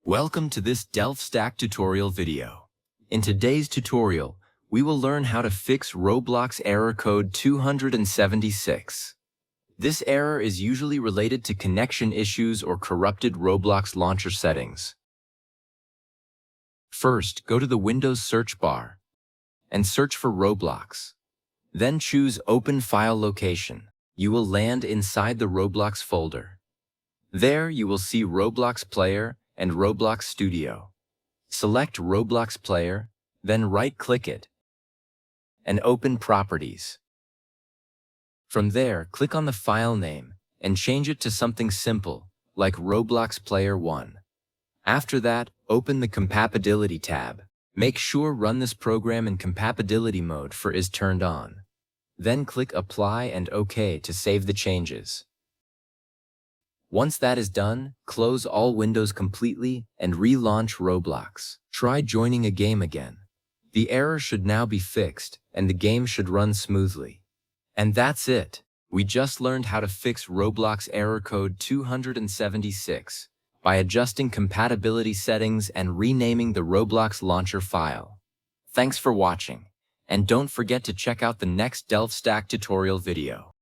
Welcome to this DelftStack tutorial video. In today's tutorial, we will learn how to fix Roblox Error Code 276. This error is usually related to connection issues or corrupted Roblox launcher settings. First, go to the Windows search bar and search for Roblox. Then choose Open File Location. You will land inside the Roblox folder. There you will see Roblox Player and Roblox Studio. Select Roblox Player, then right-click it and open Properties. From there, click on the file name and change it to something simple, like Roblox Player 1. After that, open the Compatibility tab. Make sure Run this program in compatibility mode is turned on. Then click Apply and OK to save the changes. Once that is done, close all windows completely and relaunch Roblox. Try joining a game again. The error should now be fixed and the game should run smoothly. And that's it. We just learned how to fix Roblox Error Code 276 by adjusting compatibility settings and renaming the Roblox launcher file. Thanks for watching, and don't forget to check out the next DelftStack tutorial video.